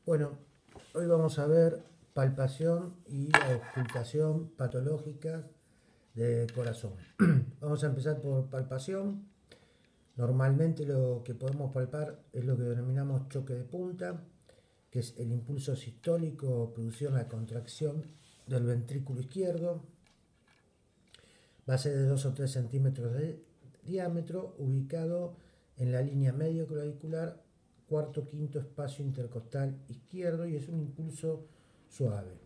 Bueno, hoy vamos a ver palpación y auscultación patológica de corazón. Vamos a empezar por palpación. Normalmente lo que podemos palpar es lo que denominamos choque de punta, que es el impulso sistólico producido en la contracción del ventrículo izquierdo. Va a ser de 2 o 3 centímetros de diámetro, ubicado en la línea medio clavicular, cuarto quinto espacio intercostal izquierdo, y es un impulso suave.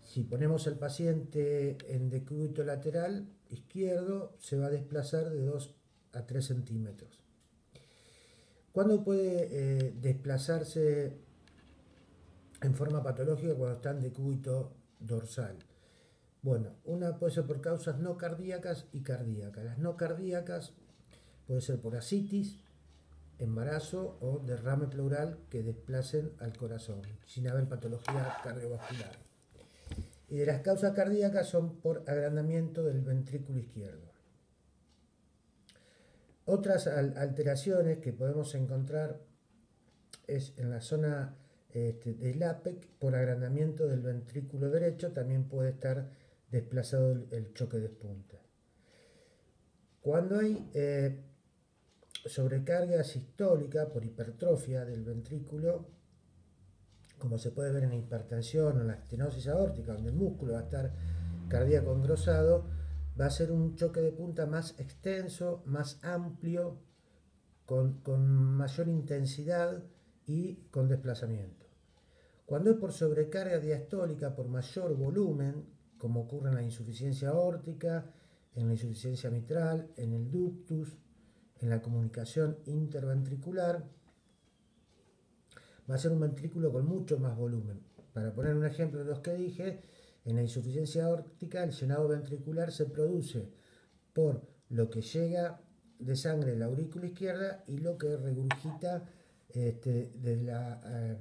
Si ponemos al paciente en decúbito lateral izquierdo, se va a desplazar de 2 a 3 centímetros. ¿Cuándo puede desplazarse en forma patológica? Cuando está en decúbito dorsal. Bueno, una puede ser por causas no cardíacas y cardíacas. Las no cardíacas puede ser por ascitis, embarazo o derrame pleural que desplacen al corazón, sin haber patología cardiovascular. Y de las causas cardíacas son por agrandamiento del ventrículo izquierdo. Otras alteraciones que podemos encontrar es en la zona del APEC por agrandamiento del ventrículo derecho, también puede estar desplazado el choque de punta. Cuando hay sobrecarga sistólica por hipertrofia del ventrículo, como se puede ver en la hipertensión o en la estenosis aórtica, donde el músculo va a estar cardíaco engrosado, va a ser un choque de punta más extenso, más amplio, con mayor intensidad y con desplazamiento. Cuando es por sobrecarga diastólica, por mayor volumen, como ocurre en la insuficiencia aórtica, en la insuficiencia mitral, en el ductus, en la comunicación interventricular, va a ser un ventrículo con mucho más volumen. Para poner un ejemplo de los que dije, en la insuficiencia aórtica el llenado ventricular se produce por lo que llega de sangre a la aurícula izquierda y lo que regurgita desde la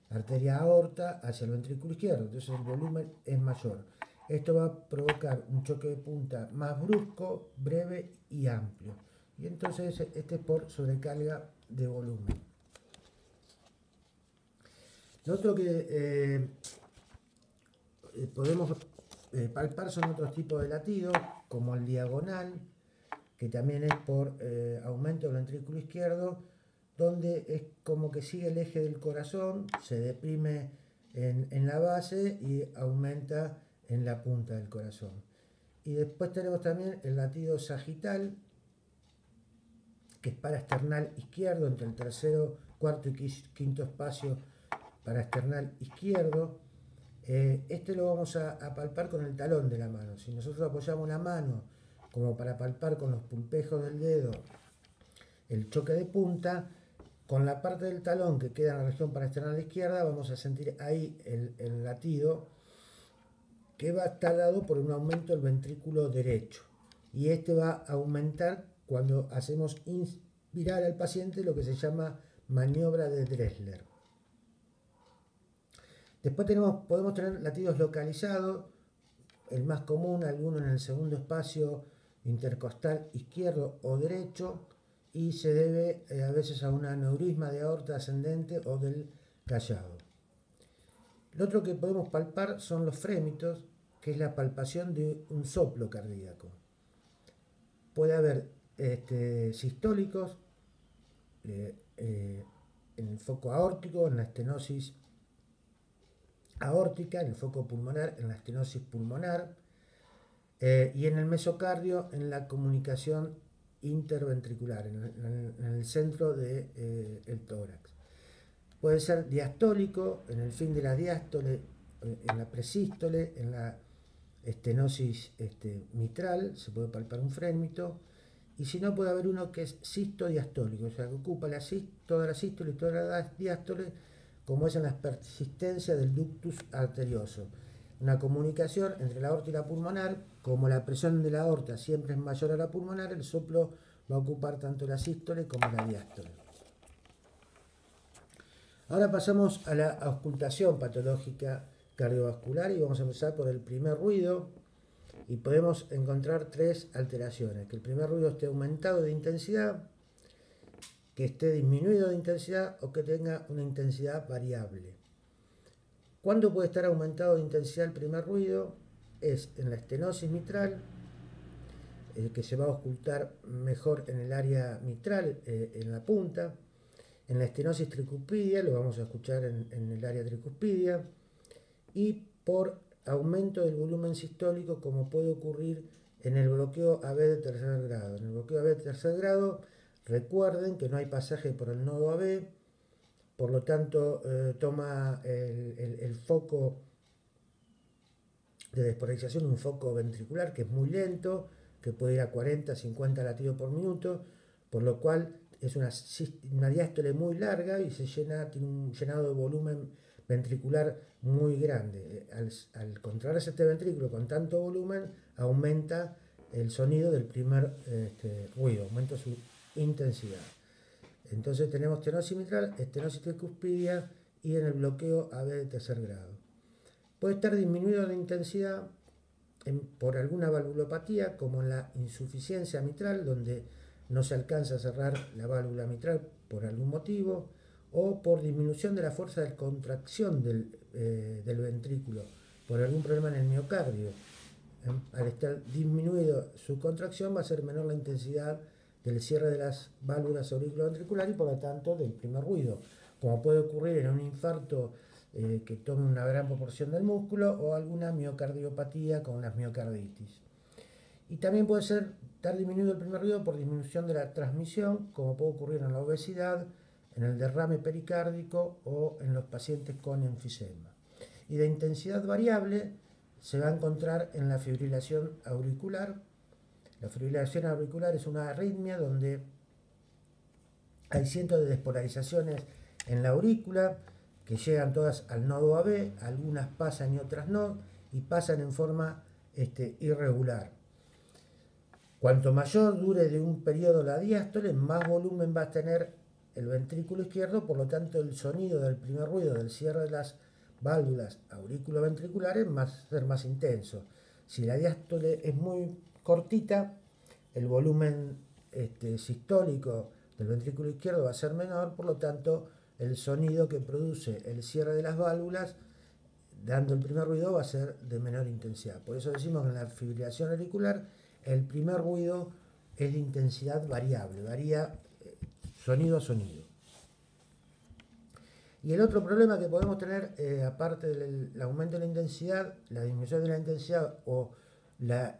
arteria aorta hacia el ventrículo izquierdo. Entonces el volumen es mayor. Esto va a provocar un choque de punta más brusco, breve y amplio. Y entonces este es por sobrecarga de volumen. Lo otro que podemos palpar son otros tipos de latidos, como el diagonal, que también es por aumento del ventrículo izquierdo, donde es como que sigue el eje del corazón, se deprime en la base y aumenta en la punta del corazón. Y después tenemos también el latido sagital, que es paraesternal izquierdo, entre el tercero, cuarto y quinto espacio paraesternal izquierdo. Este lo vamos a palpar con el talón de la mano. Si nosotros apoyamos la mano como para palpar con los pulpejos del dedo el choque de punta, con la parte del talón que queda en la región paraesternal izquierda vamos a sentir ahí el latido, que va a estar dado por un aumento del ventrículo derecho, y este va a aumentar cuando hacemos inspirar al paciente, lo que se llama maniobra de Dressler. Después podemos tener latidos localizados, el más común, alguno en el segundo espacio intercostal izquierdo o derecho, y se debe a veces a un aneurisma de aorta ascendente o del callado. Lo otro que podemos palpar son los frémitos, que es la palpación de un soplo cardíaco. Puede haber sistólicos en el foco aórtico, en la estenosis aórtica, en el foco pulmonar, en la estenosis pulmonar, y en el mesocardio, en la comunicación interventricular, en el centro del tórax. Puede ser diastólico, en el fin de la diástole, en la presístole, en la estenosis mitral, se puede palpar un frémito, y si no, puede haber uno que es sistodiastólico, o sea, que ocupa toda la sístole y toda la diástole, como es en la persistencia del ductus arterioso. Una comunicación entre la aorta y la pulmonar, como la presión de la aorta siempre es mayor a la pulmonar, el soplo va a ocupar tanto la sístole como la diástole. Ahora pasamos a la auscultación patológica cardiovascular y vamos a empezar por el primer ruido, y podemos encontrar tres alteraciones: que el primer ruido esté aumentado de intensidad, que esté disminuido de intensidad o que tenga una intensidad variable. ¿Cuándo puede estar aumentado de intensidad el primer ruido? Es en la estenosis mitral, que se va a ocultar mejor en el área mitral, en la punta. En la estenosis tricuspidia, lo vamos a escuchar en el área tricuspidia. Y por aumento del volumen sistólico, como puede ocurrir en el bloqueo AB de tercer grado. En el bloqueo AB de tercer grado, recuerden que no hay pasaje por el nodo AB, por lo tanto toma el foco de despolarización un foco ventricular que es muy lento, que puede ir a 40, 50 latidos por minuto, por lo cual es una diástole muy larga y tiene un llenado de volumen ventricular muy grande. Al contraerse este ventrículo con tanto volumen, aumenta el sonido del primer ruido, aumenta su intensidad. Entonces tenemos estenosis mitral, estenosis tricuspidia y en el bloqueo AB de tercer grado. Puede estar disminuido de intensidad por alguna valvulopatía, como en la insuficiencia mitral, donde no se alcanza a cerrar la válvula mitral por algún motivo, o por disminución de la fuerza de contracción del ventrículo, por algún problema en el miocardio. Al estar disminuido su contracción, va a ser menor la intensidad del cierre de las válvulas auriculoventriculares y por lo tanto del primer ruido, como puede ocurrir en un infarto que tome una gran proporción del músculo o alguna miocardiopatía con las miocarditis. Y también puede estar disminuido el primer ruido por disminución de la transmisión, como puede ocurrir en la obesidad, en el derrame pericárdico o en los pacientes con enfisema. Y de intensidad variable se va a encontrar en la fibrilación auricular. La fibrilación auricular es una arritmia donde hay cientos de despolarizaciones en la aurícula que llegan todas al nodo AB, algunas pasan y otras no, y pasan en forma irregular. Cuanto mayor dure de un periodo la diástole, más volumen va a tener el ventrículo izquierdo, por lo tanto el sonido del primer ruido del cierre de las válvulas auriculoventriculares va a ser más intenso. Si la diástole es muy cortita, el volumen sistólico del ventrículo izquierdo va a ser menor, por lo tanto el sonido que produce el cierre de las válvulas dando el primer ruido va a ser de menor intensidad. Por eso decimos que en la fibrilación auricular el primer ruido es de intensidad variable, varía sonido a sonido. Y el otro problema que podemos tener, aparte del aumento de la intensidad, la disminución de la intensidad o la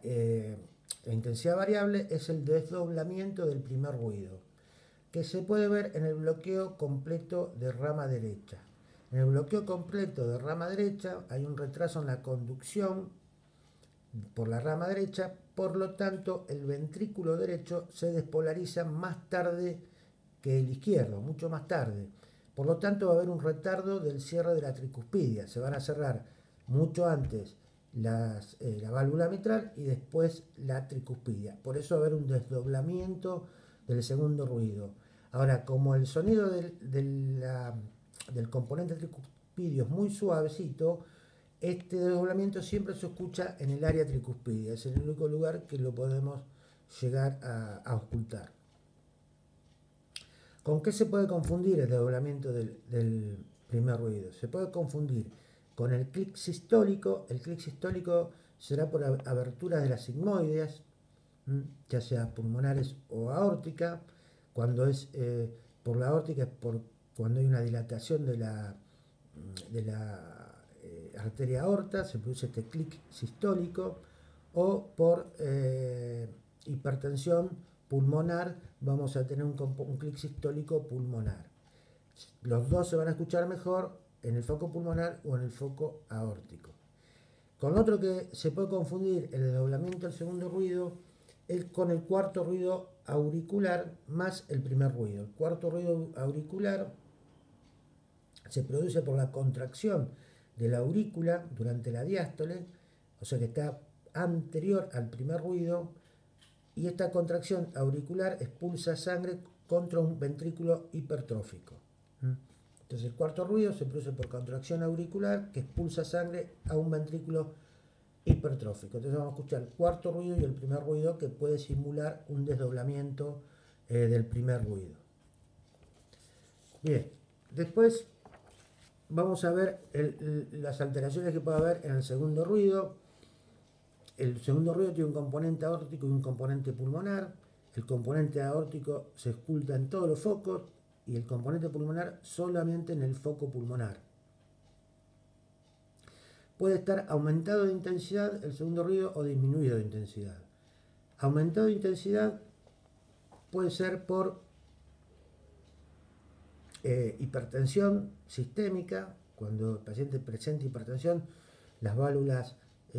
intensidad variable, es el desdoblamiento del primer ruido, que se puede ver en el bloqueo completo de rama derecha. En el bloqueo completo de rama derecha hay un retraso en la conducción por la rama derecha, por lo tanto el ventrículo derecho se despolariza más tarde que el izquierdo, mucho más tarde. Por lo tanto va a haber un retardo del cierre de la tricuspidia, se van a cerrar mucho antes la válvula mitral y después la tricuspidia. Por eso va a haber un desdoblamiento del segundo ruido. Ahora, como el sonido del componente tricuspidio es muy suavecito, este desdoblamiento siempre se escucha en el área tricuspidia. Es el único lugar que lo podemos llegar a ocultar. ¿Con qué se puede confundir el desdoblamiento del primer ruido? Se puede confundir con el clic sistólico. El clic sistólico será por aberturas de las sigmoides, ya sea pulmonares o aórtica. Cuando es por la aórtica es cuando hay una dilatación de la arteria aorta, se produce este clic sistólico, o por hipertensión pulmonar vamos a tener un clic sistólico pulmonar. Los dos se van a escuchar mejor en el foco pulmonar o en el foco aórtico. Con otro que se puede confundir el desdoblamiento del segundo ruido es con el cuarto ruido auricular más el primer ruido. El cuarto ruido auricular se produce por la contracción de la aurícula durante la diástole, o sea que está anterior al primer ruido, y esta contracción auricular expulsa sangre contra un ventrículo hipertrófico. Entonces el cuarto ruido se produce por contracción auricular que expulsa sangre a un ventrículo hipertrófico. Entonces vamos a escuchar el cuarto ruido y el primer ruido, que puede simular un desdoblamiento del primer ruido. Bien, después vamos a ver las alteraciones que puede haber en el segundo ruido. El segundo ruido tiene un componente aórtico y un componente pulmonar. El componente aórtico se escucha en todos los focos y el componente pulmonar solamente en el foco pulmonar. Puede estar aumentado de intensidad el segundo ruido o disminuido de intensidad. Aumentado de intensidad puede ser por hipertensión sistémica. Cuando el paciente presenta hipertensión, las válvulas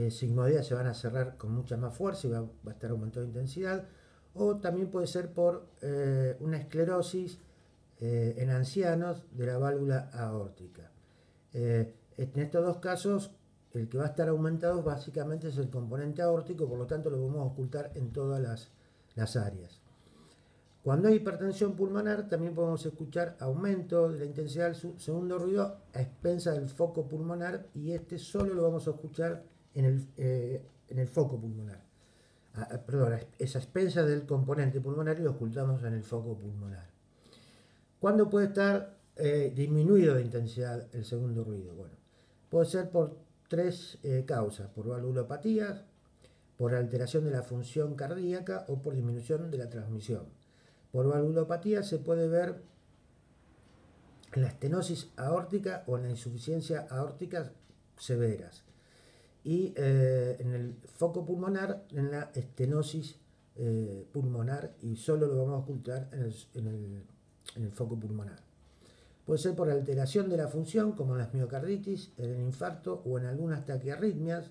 sigmoideas se van a cerrar con mucha más fuerza y va a estar aumentado de intensidad. O también puede ser por una esclerosis en ancianos de la válvula aórtica. En estos dos casos, el que va a estar aumentado básicamente es el componente aórtico, por lo tanto lo podemos ocultar en todas las áreas. Cuando hay hipertensión pulmonar, también podemos escuchar aumento de la intensidad del segundo ruido a expensas del foco pulmonar, y este solo lo vamos a escuchar en el foco pulmonar. Perdón, es a expensas del componente pulmonar y lo ocultamos en el foco pulmonar. ¿Cuándo puede estar disminuido de intensidad el segundo ruido? Bueno, puede ser por tres causas: por valvulopatías, por alteración de la función cardíaca o por disminución de la transmisión. Por valvulopatía se puede ver en la estenosis aórtica o en la insuficiencia aórtica severas. Y en el foco pulmonar, en la estenosis pulmonar, y solo lo vamos a ocultar en el foco pulmonar. Puede ser por alteración de la función, como en las miocarditis, en el infarto o en algunas taquiarritmias,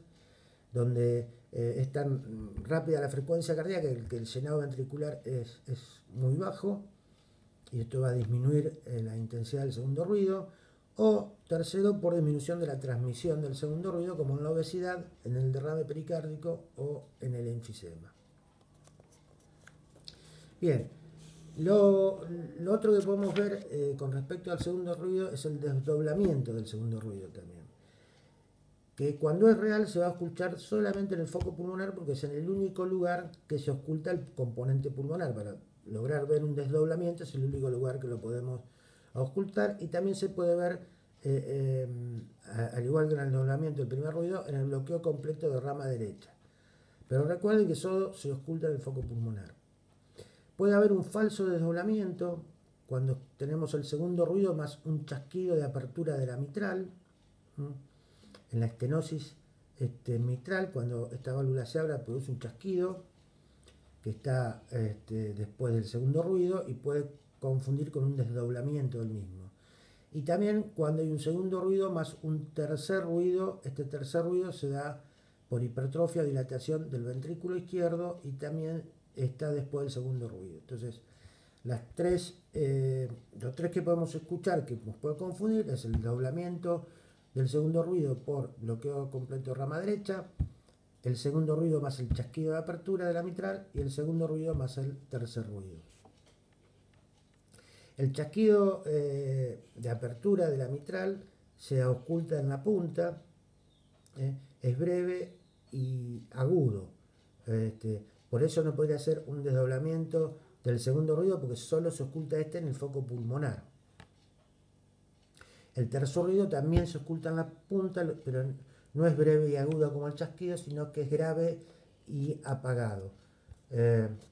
donde es tan rápida la frecuencia cardíaca que el llenado ventricular es muy bajo, y esto va a disminuir la intensidad del segundo ruido. O tercero, por disminución de la transmisión del segundo ruido, como en la obesidad, en el derrame pericárdico o en el enfisema. Bien, lo otro que podemos ver con respecto al segundo ruido es el desdoblamiento del segundo ruido también, que cuando es real se va a escuchar solamente en el foco pulmonar, porque es en el único lugar que se oculta el componente pulmonar. Para lograr ver un desdoblamiento es el único lugar que lo podemos ocultar, y también se puede ver, al igual que en el desdoblamiento del primer ruido, en el bloqueo completo de rama derecha. Pero recuerden que solo se oculta en el foco pulmonar. Puede haber un falso desdoblamiento cuando tenemos el segundo ruido más un chasquido de apertura de la mitral. En la estenosis mitral, cuando esta válvula se abre, produce un chasquido que está después del segundo ruido y puede confundir con un desdoblamiento del mismo. Y también cuando hay un segundo ruido más un tercer ruido, este tercer ruido se da por hipertrofia o dilatación del ventrículo izquierdo y también está después del segundo ruido. Entonces, los tres que podemos escuchar que nos puede confundir es el desdoblamiento del segundo ruido por bloqueo completo de rama derecha, el segundo ruido más el chasquido de apertura de la mitral y el segundo ruido más el tercer ruido. El chasquido de apertura de la mitral se oculta en la punta, es breve y agudo. Por eso no podría ser un desdoblamiento del segundo ruido, porque solo se oculta en el foco pulmonar. El tercer ruido también se oculta en la punta, pero no es breve y agudo como el chasquido, sino que es grave y apagado.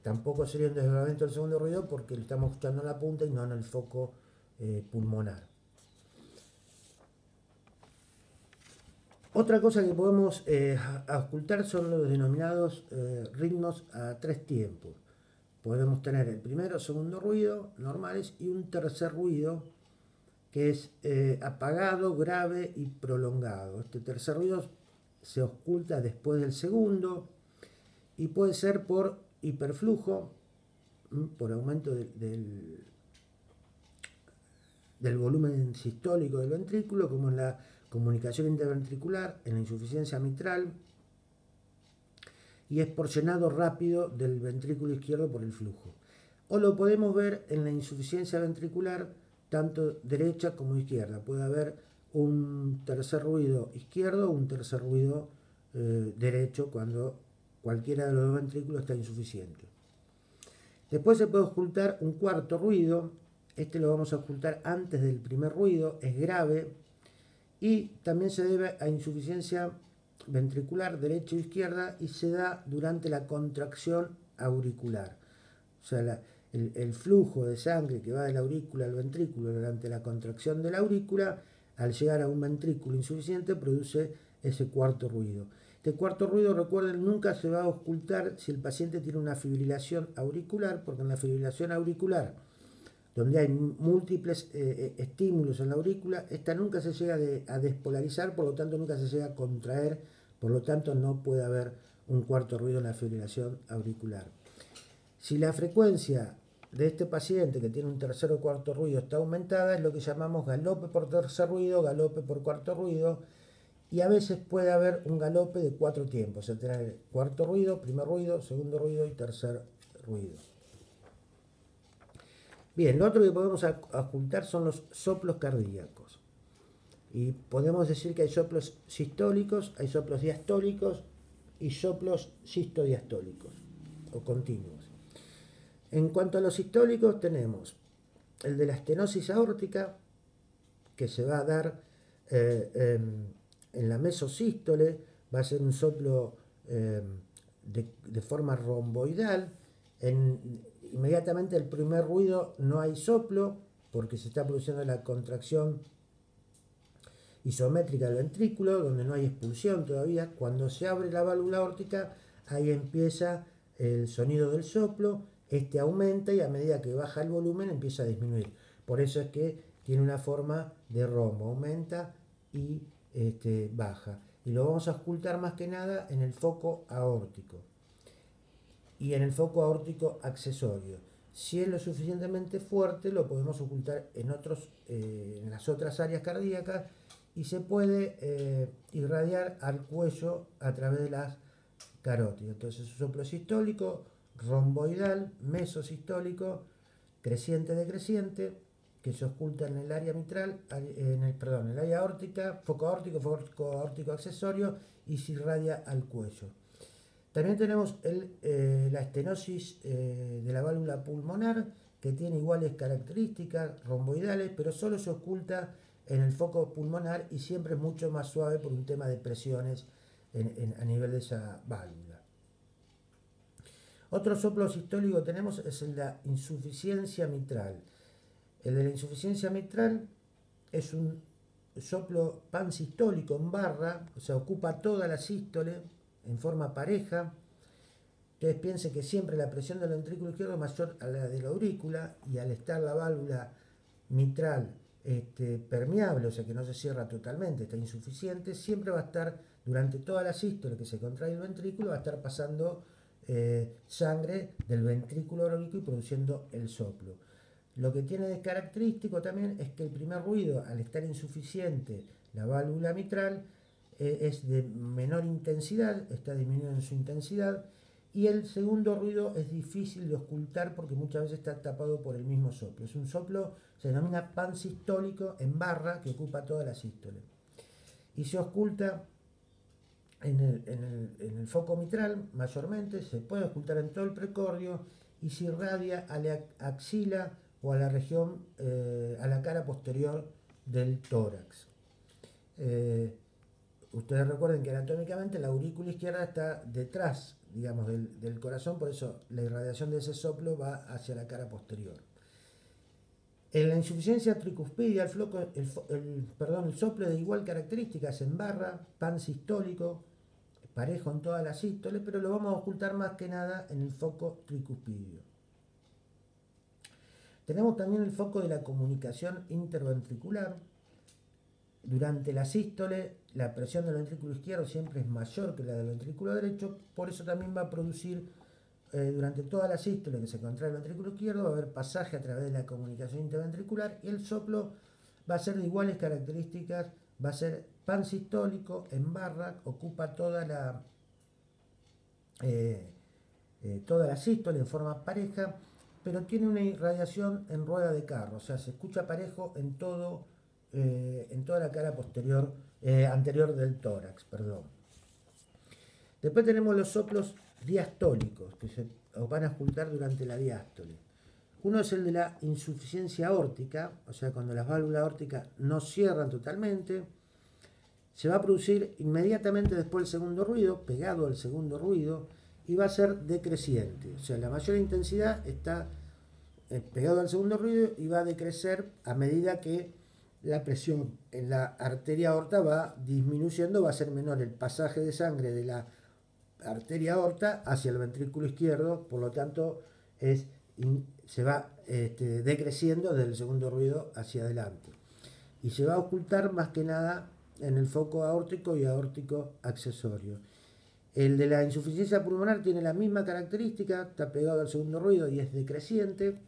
Tampoco sería un desdoblamiento del segundo ruido porque lo estamos escuchando en la punta y no en el foco pulmonar. Otra cosa que podemos ocultar son los denominados ritmos a tres tiempos. Podemos tener el primero, segundo ruido normales y un tercer ruido que es apagado, grave y prolongado. Este tercer ruido se oculta después del segundo y puede ser por hiperflujo, por aumento del volumen sistólico del ventrículo, como en la comunicación interventricular, en la insuficiencia mitral, y es por llenado rápido del ventrículo izquierdo por el flujo. O lo podemos ver en la insuficiencia ventricular, tanto derecha como izquierda. Puede haber un tercer ruido izquierdo o un tercer ruido derecho cuando cualquiera de los dos ventrículos está insuficiente. Después se puede ocultar un cuarto ruido Este lo vamos a ocultar antes del primer ruido, es grave y también se debe a insuficiencia ventricular derecha o izquierda y se da durante la contracción auricular. O sea, el flujo de sangre que va de la aurícula al ventrículo durante la contracción de la aurícula, al llegar a un ventrículo insuficiente, produce ese cuarto ruido. Este cuarto ruido, recuerden, nunca se va a ocultar si el paciente tiene una fibrilación auricular, porque en la fibrilación auricular, donde hay múltiples estímulos en la aurícula, esta nunca se llega a despolarizar, por lo tanto nunca se llega a contraer, por lo tanto no puede haber un cuarto ruido en la fibrilación auricular. Si la frecuencia de este paciente que tiene un tercer o cuarto ruido está aumentada, es lo que llamamos galope por tercer ruido, galope por cuarto ruido, y a veces puede haber un galope de 4 tiempos, o sea, tener cuarto ruido, primer ruido, segundo ruido y tercer ruido. Bien, lo otro que podemos ocultar son los soplos cardíacos. Y podemos decir que hay soplos sistólicos, hay soplos diastólicos y soplos sistodiastólicos o continuos. En cuanto a los sistólicos, tenemos el de la estenosis aórtica, que se va a dar en la mesosístole, va a ser un soplo de forma romboidal. Inmediatamente el primer ruido no hay soplo, porque se está produciendo la contracción isométrica del ventrículo, donde no hay expulsión todavía. Cuando se abre la válvula aórtica, ahí empieza el sonido del soplo, este aumenta y a medida que baja el volumen empieza a disminuir. Por eso es que tiene una forma de rombo, aumenta y baja. Y lo vamos a ocultar más que nada en el foco aórtico y en el foco aórtico accesorio. Si es lo suficientemente fuerte, lo podemos ocultar en las otras áreas cardíacas y se puede irradiar al cuello a través de las carótidas. Entonces, un soplo sistólico, romboidal, mesosistólico, creciente decreciente, que se oculta en el área mitral, en el área aórtica, foco aórtico accesorio y se irradia al cuello. También tenemos la estenosis de la válvula pulmonar, que tiene iguales características romboidales, pero solo se oculta en el foco pulmonar y siempre es mucho más suave por un tema de presiones a nivel de esa válvula. Otro soplo sistólico que tenemos es el de la insuficiencia mitral. El de la insuficiencia mitral es un soplo pansistólico en barra, o sea, ocupa toda la sístole en forma pareja. Ustedes piensen que siempre la presión del ventrículo izquierdo es mayor a la de la aurícula, y al estar la válvula mitral permeable, o sea que no se cierra totalmente, está insuficiente, siempre va a estar, durante toda la sístole que se contrae el ventrículo, va a estar pasando sangre del ventrículo aórtico y produciendo el soplo. Lo que tiene de característico también es que el primer ruido, al estar insuficiente la válvula mitral, es de menor intensidad, está disminuyendo en su intensidad, y el segundo ruido es difícil de ocultar porque muchas veces está tapado por el mismo soplo. Es un soplo, se denomina pansistólico en barra, que ocupa toda la sístole. Y se oculta en el foco mitral mayormente, se puede ocultar en todo el precordio y se irradia a la axila o a la región, a la cara posterior del tórax. Ustedes recuerden que anatómicamente la aurícula izquierda está detrás, digamos, del corazón, por eso la irradiación de ese soplo va hacia la cara posterior. En la insuficiencia tricuspidia, el soplo de igual características en barra, pansistólico, parejo en toda la sístole, pero lo vamos a ocultar más que nada en el foco tricuspidio. Tenemos también el foco de la comunicación interventricular. Durante la sístole, la presión del ventrículo izquierdo siempre es mayor que la del ventrículo derecho, por eso también va a producir, durante toda la sístole que se contrae el ventrículo izquierdo, va a haber pasaje a través de la comunicación interventricular y el soplo va a ser de iguales características, va a ser pansistólico, en barra, ocupa toda la sístole en forma pareja, pero tiene una irradiación en rueda de carro, o sea, se escucha parejo en toda la cara posterior, anterior del tórax, perdón. Después tenemos los soplos diastólicos, que se van a ocultar durante la diástole. Uno es el de la insuficiencia aórtica, o sea, cuando las válvulas aórticas no cierran totalmente, se va a producir inmediatamente después del segundo ruido, pegado al segundo ruido, y va a ser decreciente. O sea, la mayor intensidad está pegado al segundo ruido y va a decrecer a medida que la presión en la arteria aorta va disminuyendo, va a ser menor el pasaje de sangre de la arteria aorta hacia el ventrículo izquierdo, por lo tanto se va decreciendo desde el segundo ruido hacia adelante. Y se va a ocultar más que nada en el foco aórtico y aórtico accesorio. El de la insuficiencia pulmonar tiene la misma característica, está pegado al segundo ruido y es decreciente,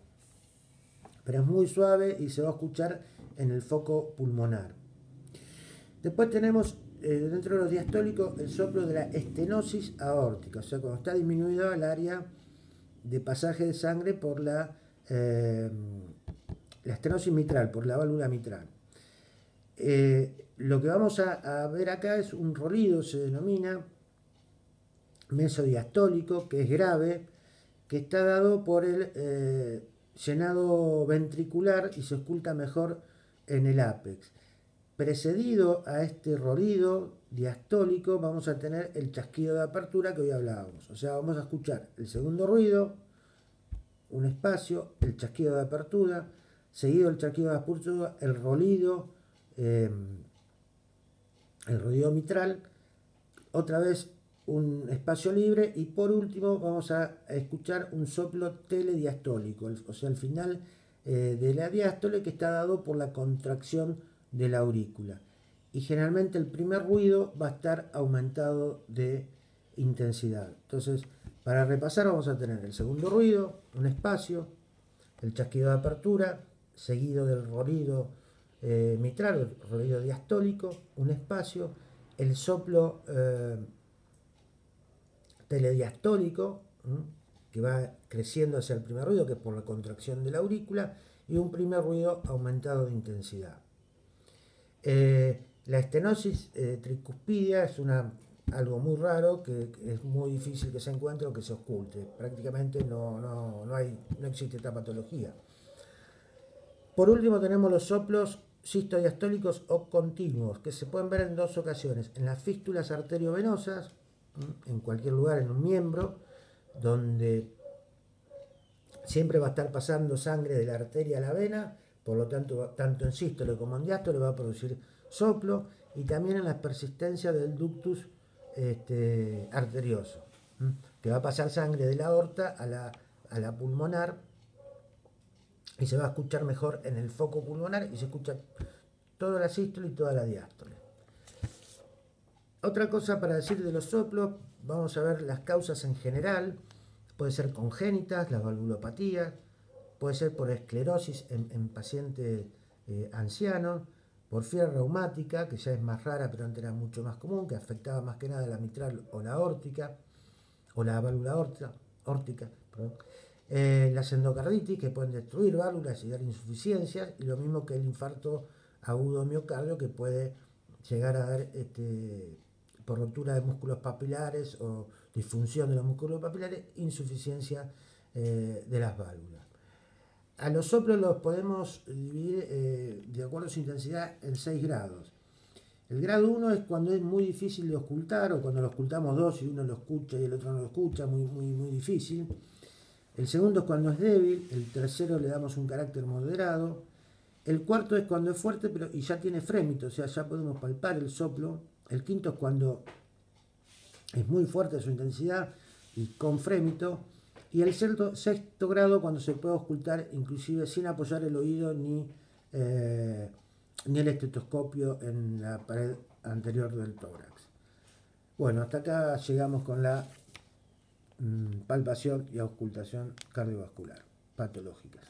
pero es muy suave y se va a escuchar en el foco pulmonar. Después tenemos dentro de los diastólicos el soplo de la estenosis aórtica, o sea, cuando está disminuido el área de pasaje de sangre por la estenosis mitral, por la válvula mitral. Lo que vamos a ver acá es un rolido, se denomina mesodiastólico, que es grave, que está dado por el llenado ventricular y se oculta mejor en el ápex. Precedido a este rolido diastólico vamos a tener el chasquido de apertura que hoy hablábamos. O sea, vamos a escuchar el segundo ruido, un espacio, el chasquido de apertura, seguido el chasquido de apertura, el rolido mitral, otra vez un espacio libre y por último vamos a escuchar un soplo telediastólico, o sea, el final de la diástole, que está dado por la contracción de la aurícula. Y generalmente el primer ruido va a estar aumentado de intensidad. Entonces, para repasar vamos a tener el segundo ruido, un espacio, el chasquido de apertura, seguido del rolido mitral, el rolido diastólico, un espacio, el soplo telediastólico, que va creciendo hacia el primer ruido, que es por la contracción de la aurícula, y un primer ruido aumentado de intensidad. La estenosis tricuspidia es algo muy raro, que es muy difícil que se encuentre o que se oculte. Prácticamente no existe esta patología. Por último tenemos los soplos sistodiastólicos o continuos, que se pueden ver en dos ocasiones: en las fístulas arteriovenosas, en cualquier lugar en un miembro, donde siempre va a estar pasando sangre de la arteria a la vena, por lo tanto, tanto en sístole como en diástole va a producir soplo, y también en la persistencia del ductus arterioso, que va a pasar sangre de la aorta a la pulmonar, y se va a escuchar mejor en el foco pulmonar y se escucha toda la sístole y toda la diástole. Otra cosa para decir de los soplos, vamos a ver las causas en general. Puede ser congénitas, las valvulopatías, puede ser por esclerosis en pacientes ancianos, por fiebre reumática, que ya es más rara pero antes era mucho más común, que afectaba más que nada la mitral o la aórtica, o la válvula aórtica, perdón. Las endocarditis, que pueden destruir válvulas y dar insuficiencias, y lo mismo que el infarto agudo miocardio, que puede llegar a dar por rotura de músculos papilares o disfunción de los músculos papilares, insuficiencia de las válvulas. A los soplos los podemos dividir de acuerdo a su intensidad en 6 grados. El grado 1 es cuando es muy difícil de ocultar, o cuando lo ocultamos dos y uno lo escucha y el otro no lo escucha, muy difícil. El segundo es cuando es débil, el tercero le damos un carácter moderado. El cuarto es cuando es fuerte y ya tiene frémito, o sea, ya podemos palpar el soplo. El quinto es cuando es muy fuerte su intensidad y con frémito. Y el sexto grado cuando se puede ocultar inclusive sin apoyar el oído ni el estetoscopio en la pared anterior del tórax. Bueno, hasta acá llegamos con la palpación y auscultación cardiovascular patológicas.